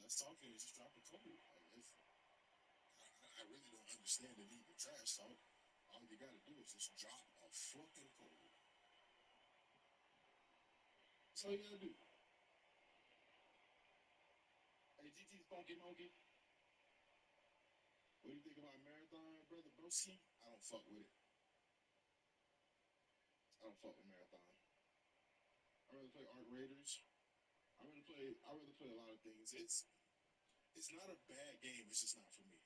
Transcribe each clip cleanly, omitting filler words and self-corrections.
trash talking is just drop a code. Like, I really don't understand the need for trash talk. All you gotta do is just drop a fucking code. That's all you gotta do. Hey, GT's Funky Monkey. What do you think about Marathon, brother Broski? I don't fuck with it. I don't fuck with Marathon. I rather play Arc Raiders. I rather play a lot of things. It's not a bad game. It's just not for me.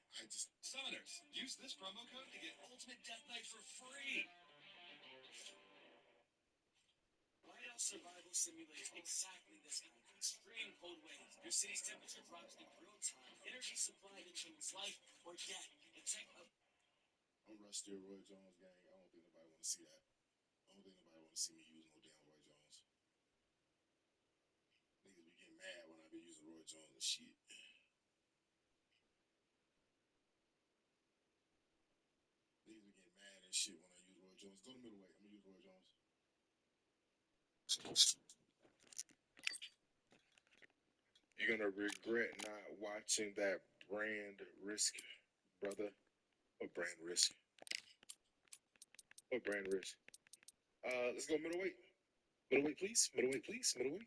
Summoners, use this promo code to get Ultimate Death Knight for free. Whiteout Survival simulates exactly this kind of extreme cold waves. Your city's temperature drops in real time. Energy supply determines life or death. And tech up. I'm Rusty Roy Jones, gang. I don't think nobody want to see that. I don't think nobody want to see me use no damn Roy Jones. Niggas be getting mad when I be using Roy Jones and shit. Niggas be getting mad and shit when I use Roy Jones. Go to middleweight. I'm gonna use Roy Jones. You're gonna regret not watching that Brand Risk, brother. What Brand Risk? What Brand Risk? Let's go middleweight. Middleweight, please. Middleweight, please. Middleweight.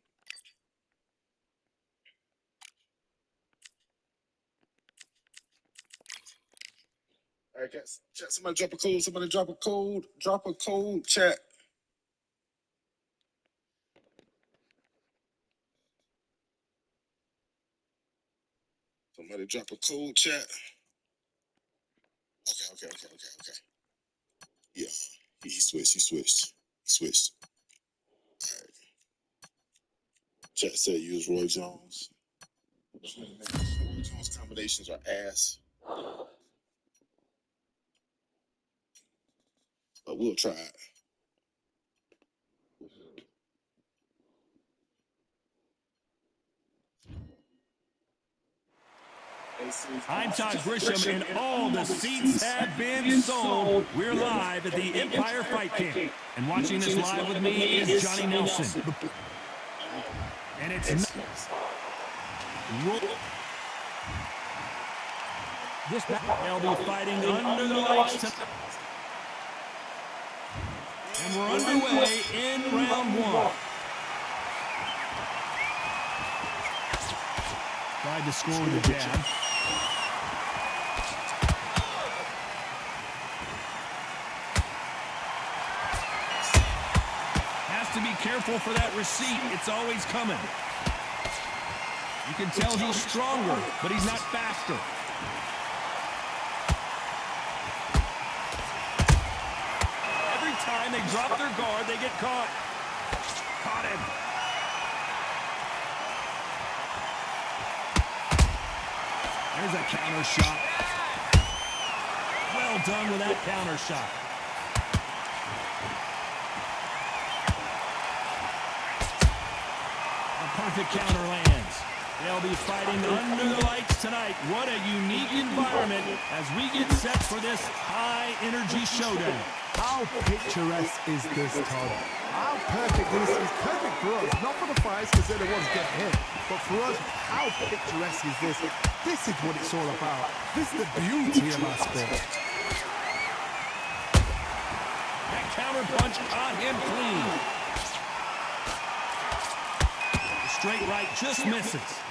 All right, cats. Chat. Somebody drop a code. Somebody drop a code. Drop a code. Chat. Somebody drop a code. Chat. Okay. Yeah. He switched. All right. Chat said use Roy Jones. Roy Jones combinations are ass. But we'll try it. I'm Todd Grisham, and all the seats have been sold. We're live at the Empire Fight Camp. And watching this live with me is Johnny Nelson. And it's this they'll be fighting under the lights tonight. And we're underway in round one. Tried to score with a jab. Has to be careful for that receipt. It's always coming. You can tell he's stronger, but he's not faster. Every time they drop their guard, they get caught. Caught him. There's a counter shot. Well done with that counter shot. A perfect counter lands. They'll be fighting under the lights tonight. What a unique environment as we get set for this high-energy showdown. How picturesque is this, Todd? How perfect this is. Perfect for us. Not for the fighters because they're the ones getting hit. But for us, how picturesque is this? This is what it's all about. This is the beauty of our sport. That counter punch caught him clean. The straight right just misses.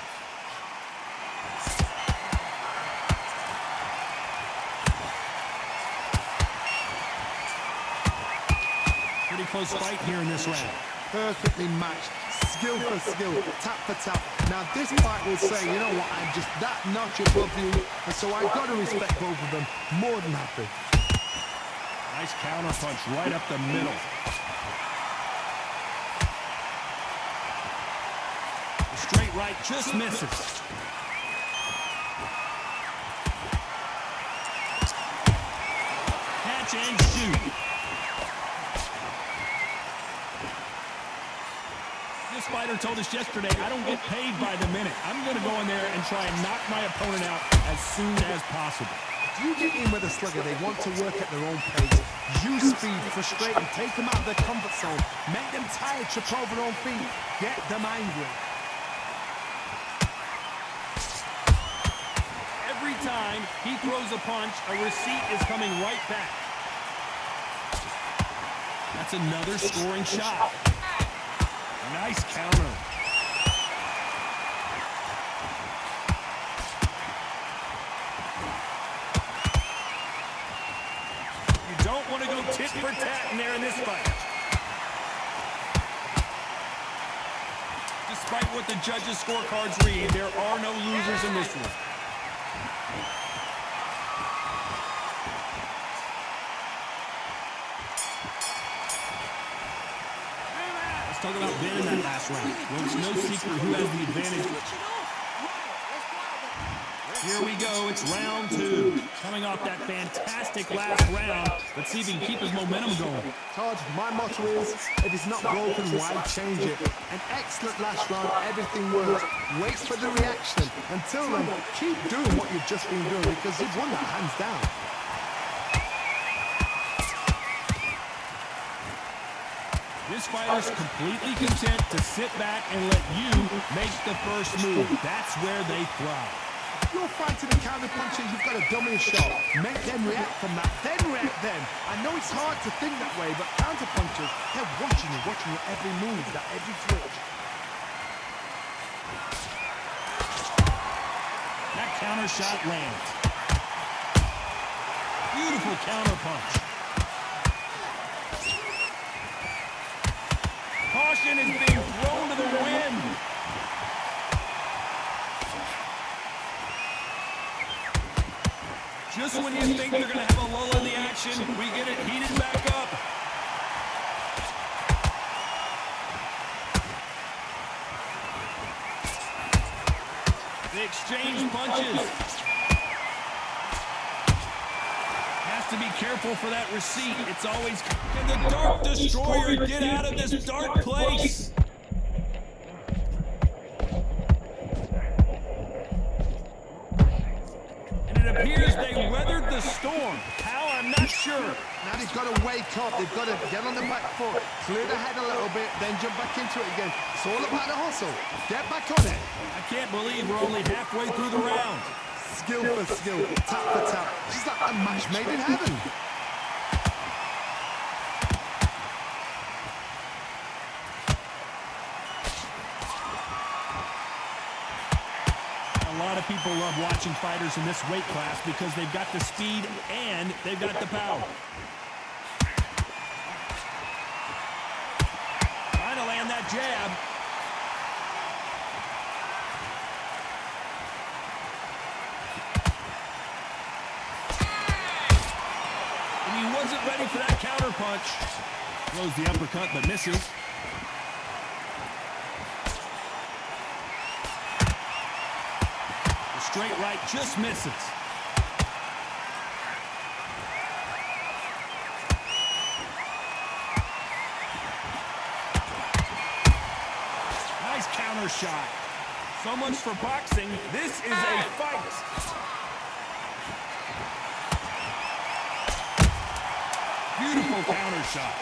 Pretty close fight here in this round. Perfectly matched. Skill for skill, tap for tap. Now this fight will say, you know what, I'm just that notch above you, and so I've got to respect both of them. More than happy. Nice counter punch right up the middle. The straight right just misses. Catch and shoot. This fighter told us yesterday, I don't get paid by the minute. I'm going to go in there and try and knock my opponent out as soon as possible. If you get in with a slugger, they want to work at their own pace. Use speed, frustrate them, take them out of their comfort zone, make them tired, trip over their own feet, get them angry. time he throws a punch, a receipt is coming right back. That's another scoring shot. Nice counter. You don't want to go tit for tat in there in this fight. Despite what the judges' scorecards read, there are no losers in this one. Let's talk about Ben in that last round. Well, it's no secret who has the advantage. Here we go. It's round 2. Coming off that fantastic last round. Let's see if he can keep his momentum going. Todd, my motto is, if it's not broken, why change it? An excellent last round, everything works. Wait for the reaction. Until then, keep doing what you've just been doing because you've won that hands down. This fighter's completely content to sit back and let you make the first move. That's where they thrive. You're fighting a counter puncher, you've got a dummy shot. Make them react from that, then react then. I know it's hard to think that way, but counter punchers, they're watching you every move, that every twitch. That counter shot lands. Beautiful counter punch. Caution is being thrown to the wind. Just when you think they're going to have a lull in the action, we get it heated back up. They exchange punches. Has to be careful for that receipt. It's always... Can the Dark Destroyer get out of this dark place? It appears they weathered the storm. How? I'm not sure. Now they've got to wake up. They've got to get on the back foot, clear the head a little bit, then jump back into it again. It's all about the hustle. Get back on it. I can't believe we're only halfway through the round. Skill for skill, tap for tap. She's like a match made in heaven. A lot of people love watching fighters in this weight class because they've got the speed and they've got the power. Trying to land that jab. And he wasn't ready for that counter punch. Throws the uppercut but misses. Straight right just misses. Nice counter shot. So much for boxing. This is a fight. Beautiful counter shot.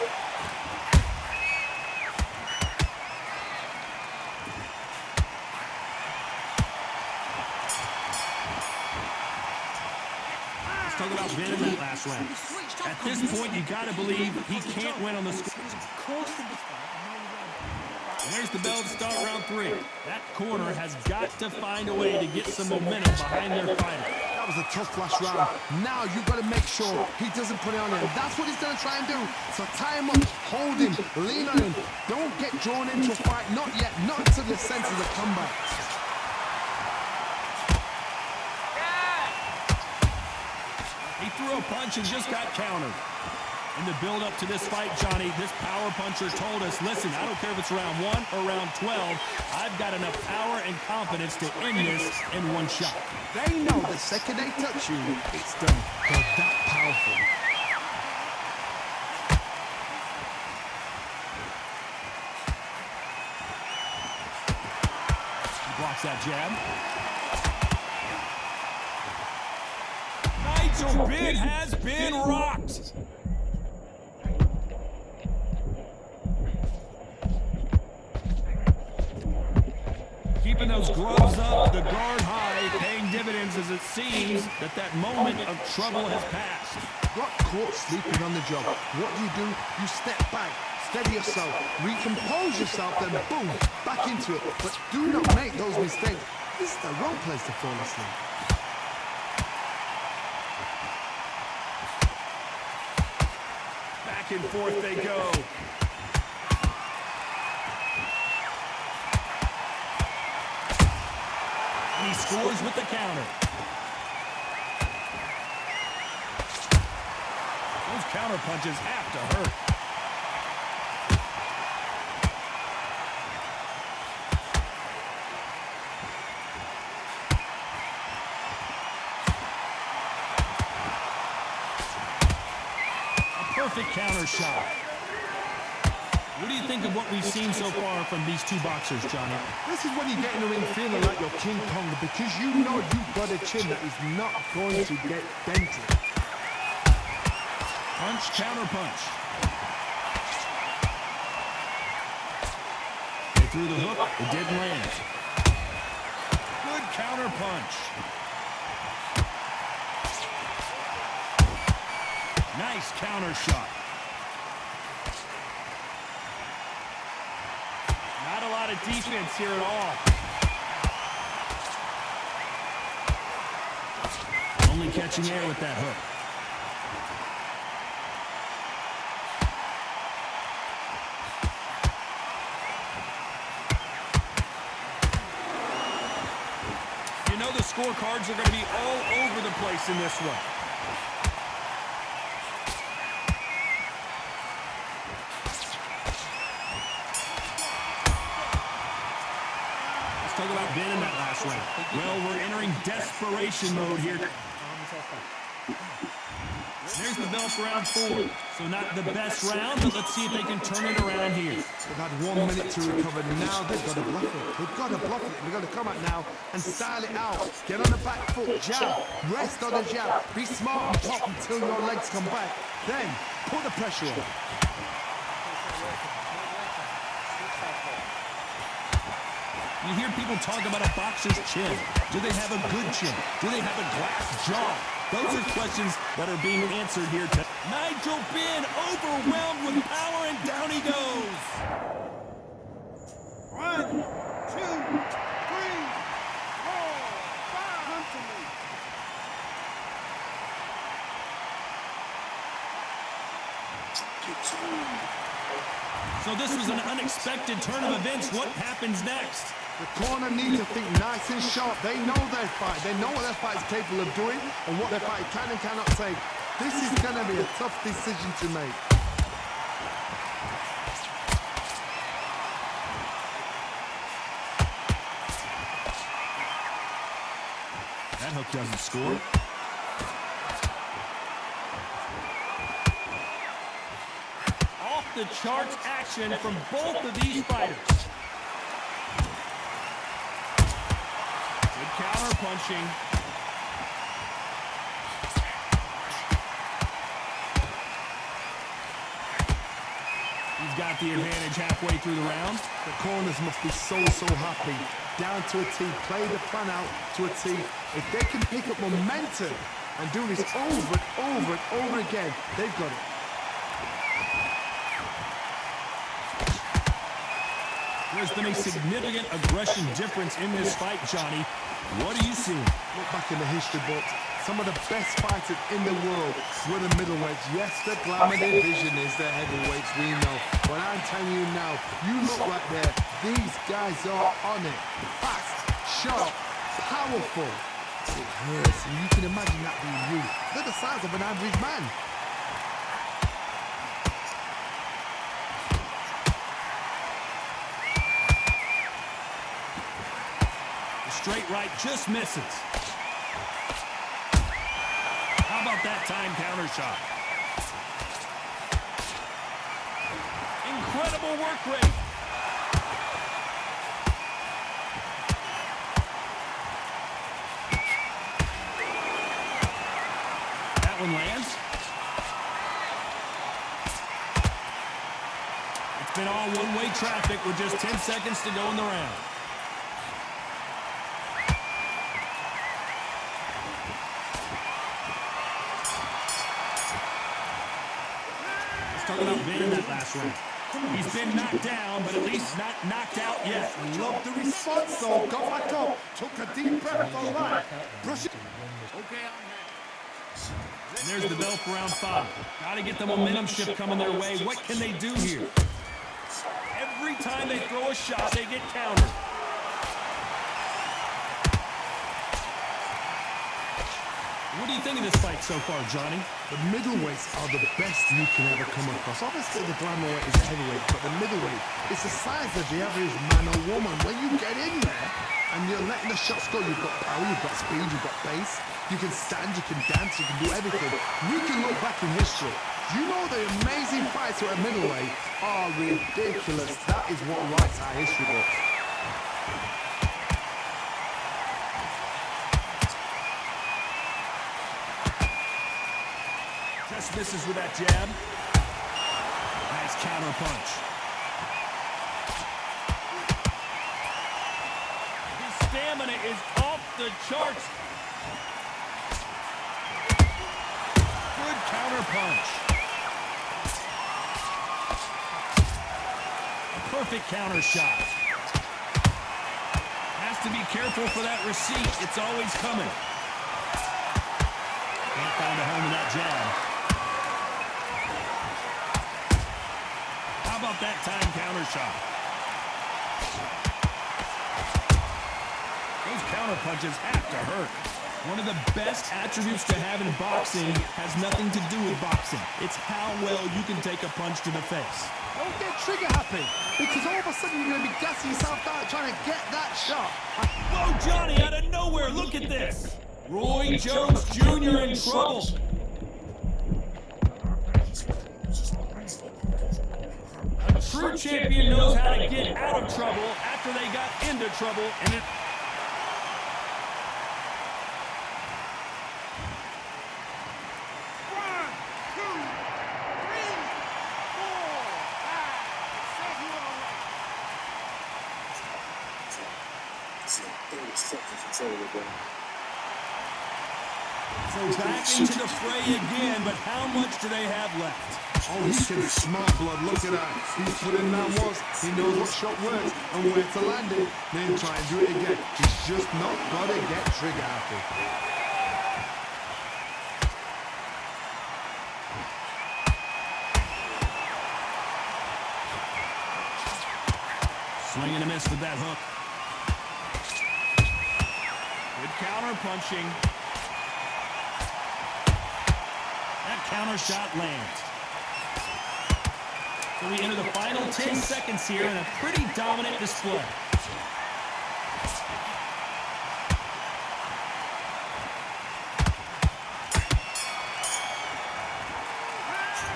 Talk about Ben in that last round. At this point, you got to believe he can't win on the score. And there's the bell to start round 3. That corner has got to find a way to get some momentum behind their fighter. That was a tough last round. Now you've got to make sure he doesn't put it on him. That's what he's going to try and do. So tie him up, hold him, lean on him. Don't get drawn into a fight. Not yet. Not until the senses of comeback. He threw a punch and just got countered. In the build-up to this fight, Johnny, this power puncher told us, listen, I don't care if it's round 1 or round 12, I've got enough power and confidence to end this in one shot. They know the second they touch you, it's done. They're that powerful. He blocks that jab. Nigel Benn has been rocked. Keeping those gloves up, the guard high, paying dividends because it seems that moment of trouble has passed. Got caught sleeping on the job. What do? You step back, steady yourself, recompose yourself, then boom, back into it. But do not make those mistakes. This is the wrong place to fall asleep. Back and forth they go. And he scores with the counter. Those counter punches have to hurt. Perfect counter shot. What do you think of what we've seen so far from these two boxers, Johnny? This is when you get in the ring feeling like you're King Kong because you know you've got a chin that is not going to get dented. Punch, counter punch. They threw the hook. It didn't land. Good counter punch. Nice counter shot. Not a lot of defense here at all. Only catching air with that hook. You know the scorecards are going to be all over the place in this one. Talk about being in that last round. Well, we're entering desperation mode here. There's the bell for round 4. So not the best round, but let's see if they can turn it around here. They've had 1 minute to recover. Now they've got to bluff it. They've got to bluff it. They've got to come out now and style it out. Get on the back foot, jab, rest on the jab. Be smart and pop until your legs come back. Then put the pressure on. You hear people talk about a boxer's chin. Do they have a good chin? Do they have a glass jaw? Those are questions that are being answered here today. Nigel Benn overwhelmed with power, and down he goes. 1, 2, 3, 4, 5. Come to me. So this was an unexpected turn of events. What happens next? The corner need to think nice and sharp. They know their fight. They know what their fight is capable of doing and what their fight can and cannot take. This is going to be a tough decision to make. That hook doesn't score. Off the charts action from both of these fighters. Good counter punching. He's got the advantage halfway through the round. The corners must be so happy. Down to a T, play the plan out to a T. If they can pick up momentum and do this over and over and over again, they've got it. There's been a significant aggression difference in this fight, Johnny. What are you seeing? Look back in the history books. Some of the best fighters in the world were the middleweights. Yes, the glamour division is the heavyweights, we know. But I'm telling you now, you look right there. These guys are on it. Fast, sharp, powerful. It hurts, and you can imagine that being you. They're the size of an average man. The straight right just misses. How about that time counter shot? Incredible work rate. That one lands. It's been all one-way traffic with just 10 seconds to go in the round. talking about being in that last round. He's been knocked down, but at least not knocked out yet. Love the response, though. Got back up, took a deep breath, all right. Brush it. Okay, I'm happy. And there's the bell for round 5. Got to get the momentum shift coming their way. What can they do here? Every time they throw a shot, they get countered. What do you think of this fight so far, Johnny? The middleweights are the best you can ever come across. Obviously, the glamour weight is heavyweight, but the middleweight is the size of the average man or woman. When you get in there and you're letting the shots go, you've got power, you've got speed, you've got pace. You can stand, you can dance, you can do everything. We can look back in history. You know the amazing fights at middleweight are ridiculous. That is what writes our history book. Just misses with that jab. Nice counter punch. His stamina is off the charts. Good counter punch. Perfect counter shot. Has to be careful for that receipt. It's always coming. Can't find a home in that jab. How about that time counter shot? Those counter punches have to hurt. One of the best attributes to have in boxing has nothing to do with boxing. It's how well you can take a punch to the face. Don't get trigger happy, because all of a sudden you're going to be gassing yourself out trying to get that shot. Whoa, Johnny, out of nowhere, look at this. Roy Jones Jr. in trouble. A true champion knows how to get out of trouble after they got into trouble, and it... So back into the fray again, but how much do they have left? Oh, he can smart blood. Look at that. He's put in that once. He knows what shot works and where to land it. Then try and do it again. He's just not got to get trigger happy. Swing and a miss with that hook. Good counter punching. That counter shot lands. So we enter the final 10 seconds here in a pretty dominant display.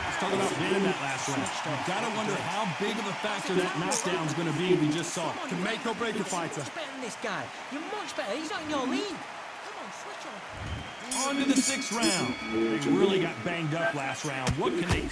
Let's talk about winning that last round. You've got to wonder how big of a factor that knockdown is going to be. We just saw it. Can make or break a fighter. Much better than this guy. You're much better. He's not in your league. Come on, switch on. On to the 6th round. They really got banged up last round. What can they...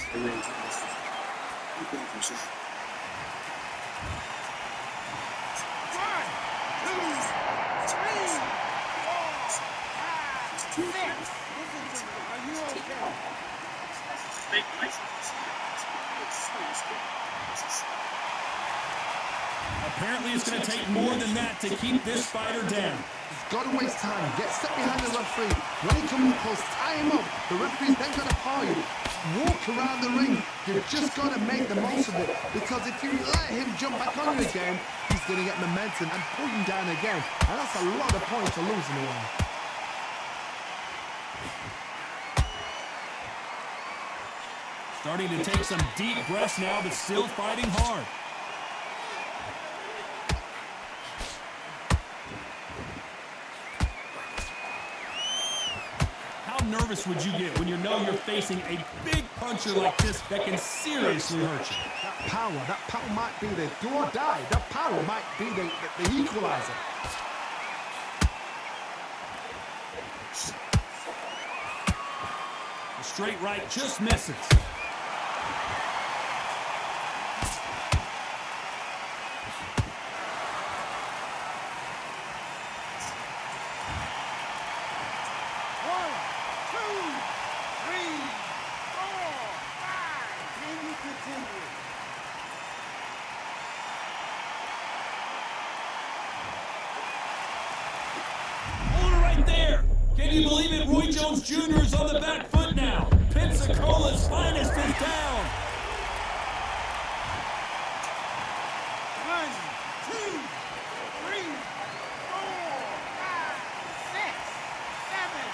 Apparently it's going to take more than that to keep this fighter down. He's got to waste time. Get step behind the referee. When he comes close, tie him up. The referee's then going to power you. Walk around the ring. You've just got to make the most of it. Because if you let him jump back on you again, he's going to get momentum and pull you down again. And that's a lot of points to lose in a while. Starting to take some deep breaths now, but still fighting hard. How nervous would you get when you know you're facing a big puncher like this that can seriously hurt you? That power might be the do or die. That power might be the equalizer. The straight right just misses. Can you believe it? Roy Jones Jr. is on the back foot now. Pensacola's finest is down. 1, 2, 3, 4, 5, 6, 7.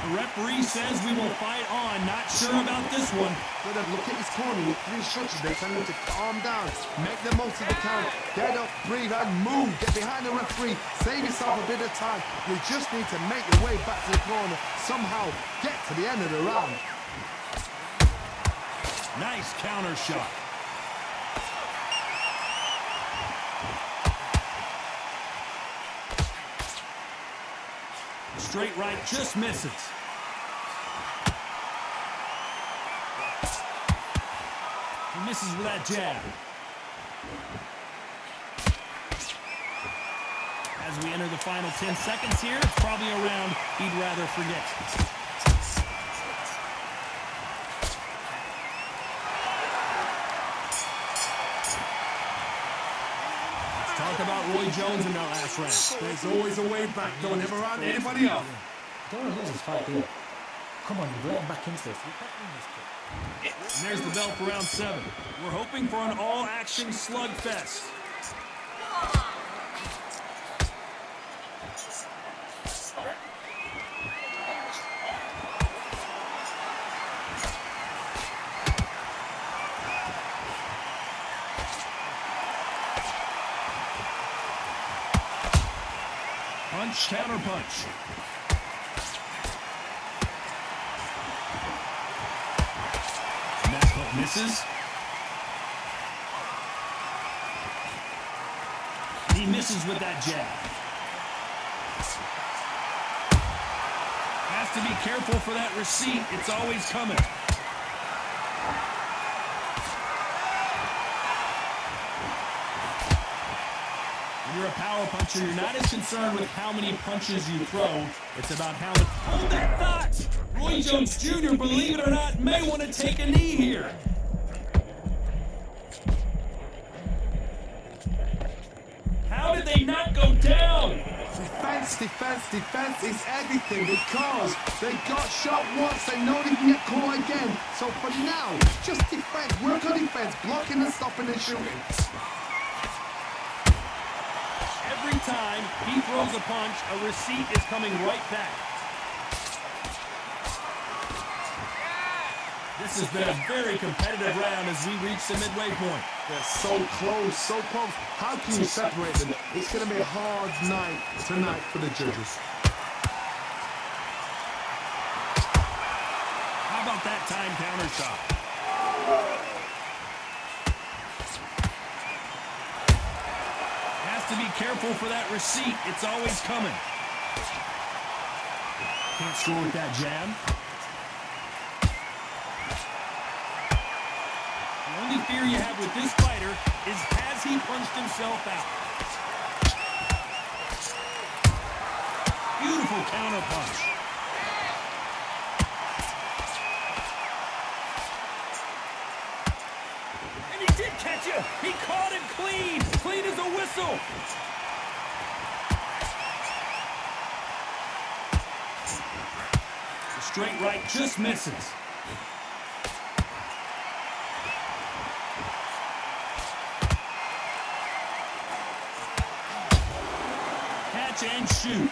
The referee says we will fight on. Not sure about this one. Good, look at his corner with 3 instructions. They're telling him to calm down, make the most of the count, get up, breathe, and move. Get behind the referee, save yourself a bit of time. You just need to make your way back to the corner, somehow get to the end of the round. Nice counter shot. Straight right just misses. He misses with that jab. As we enter the final 10 seconds here, it's probably a round he'd rather forget. Talk about Roy Jones in that last round. There's always a way back. Don't ever round anybody up. Don't want to lose this fight, do you? Come on, you've let him back into this. You're back in this kid. And there's the bell for round 7. We're hoping for an all-action slugfest. Punch, counter punch. That hook misses. He misses with that jab. Has to be careful for that receipt. It's always coming. When you're a power puncher, you're not as concerned with how many punches you throw. It's about how much... Hold that thought! Roy Jones Jr., believe it or not, may want to take a knee here. How did they not go down? Defense is everything because they got shot once, they know they can get caught again. So for now, just defense, work on defense, blocking and stopping and shooting. Every time he throws a punch, a receipt is coming right back. This has been a very competitive round as we reach the midway point. They're so close, so close. How can you separate them? It's going to be a hard night tonight for the judges. How about that time counter shot? Has to be careful for that receipt. It's always coming. Can't score with that jab. The only fear you have with this fighter is has he punched himself out? Beautiful counter punch. And he did catch you. He caught him clean. Clean as a whistle. The straight right just misses. And shoot.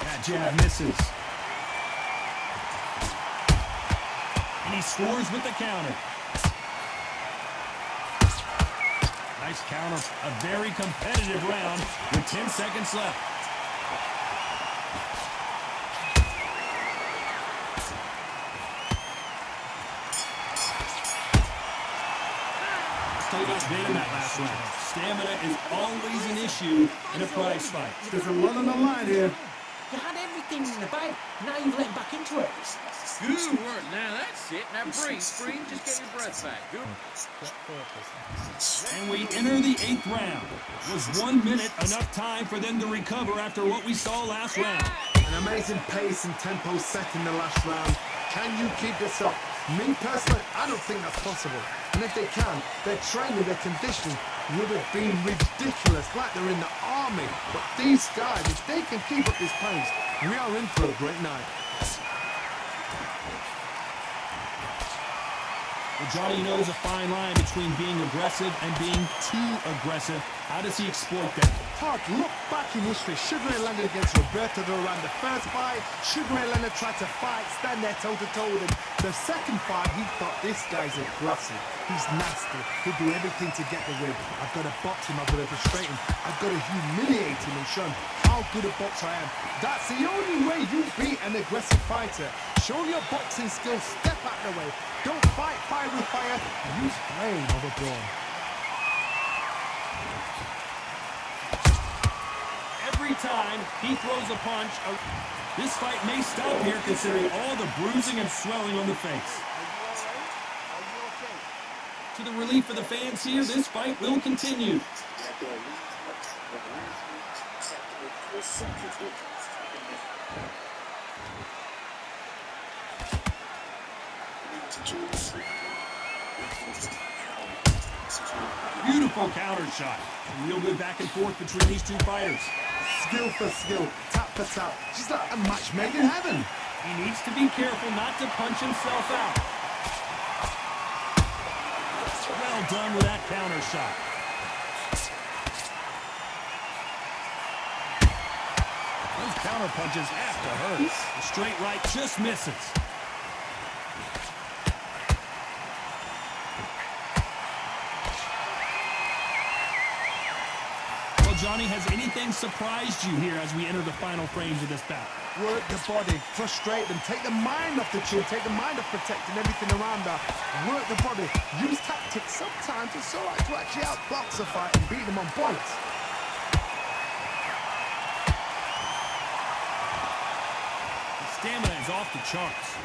That jab misses. And he scores with the counter. Nice counter. A very competitive round with 10 seconds left. Let's talk about Dana in that last round. Stamina is always an issue in a prize fight. There's a lot on the line here. You had everything in the bag. Now you've let him back into it. Good work. Now that's it. Now breathe. Breathe. Just get your breath back. Good. And we enter the 8th round. Was 1 minute enough time for them to recover after what we saw last round? An amazing pace and tempo set in the last round. Can you keep this up? Me personally, I don't think that's possible. And if they can, their training, their conditioning would have been ridiculous, like they're in the army. But these guys, if they can keep up this pace, we are in for a great night. Well, Johnny knows a fine line between being aggressive and being too aggressive. How does he exploit that? Todd, look back in history. Sugar Ray Leonard against Roberto Duran. The first fight, Sugar Ray Leonard tried to fight, stand there toe-to-toe with him. The second fight, he thought, this guy's aggressive. He's nasty. He'll do everything to get the win. I've got to box him. I've got to frustrate him. I've got to humiliate him and show him how good a boxer I am. That's the only way you beat an aggressive fighter. Show your boxing skills. Step out the way. Don't fight fire with fire. Use flame over brawn. Every time he throws a punch, this fight may stop here considering all the bruising and swelling on the face. To the relief of the fans here, this fight will continue. Beautiful counter shot. Real good back and forth between these two fighters. Skill for skill, tap for tap. Just like a match made in heaven. He needs to be careful not to punch himself out. Well done with that counter shot. Those counter punches have to hurt. The straight right just misses. Well, Johnny, has anything surprised you here as we enter the final frames of this bout? Work the body, frustrate them, take the mind off the chin, take the mind off protecting everything around her. Work the body, use tactics. Sometimes it's alright to actually outbox a fight and beat them on points. The stamina is off the charts.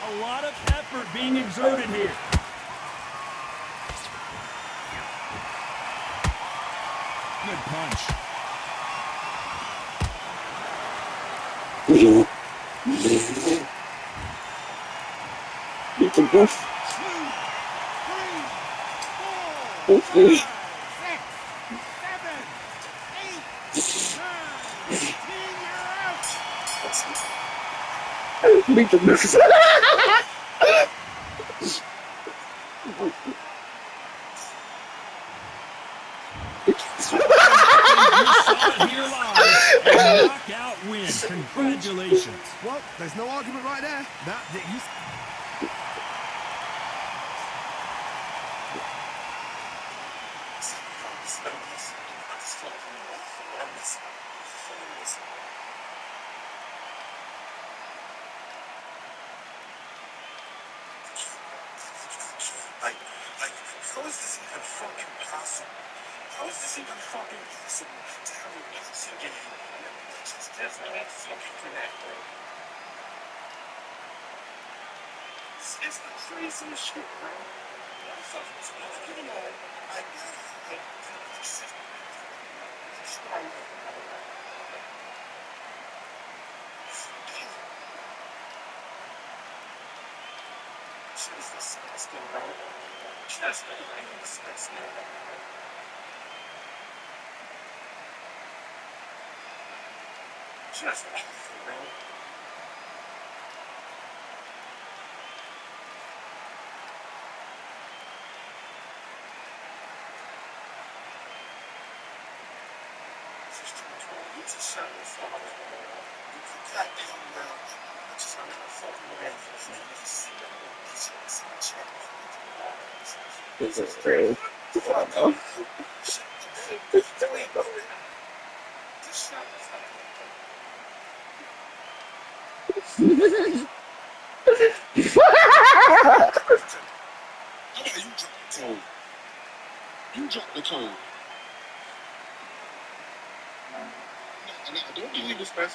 A lot of effort being exerted here. Good punch. It's a buff. 2, 3, 4, 5, 6, 7, 8, 9, 10, you're out. Beat the buff. Here live, a knockout win. Congratulations. Well, there's no argument right there. You How is this even fucking possible? How is this even fucking possible to have a boxing game that's not fucking connected? It's the craziest shit, bro. I'm fucking you know, I got it. Just disgusting, bro. Just disgusting. Just awful, bro. You just shut the fuck up. You put that down now. I just want to fucking away from you. You just see that piece of this in the chat. This is great. Oh no. Just delete it. Just shut the fuck up. How about you drop the tone? You drop the tone. No, don't believe this, man.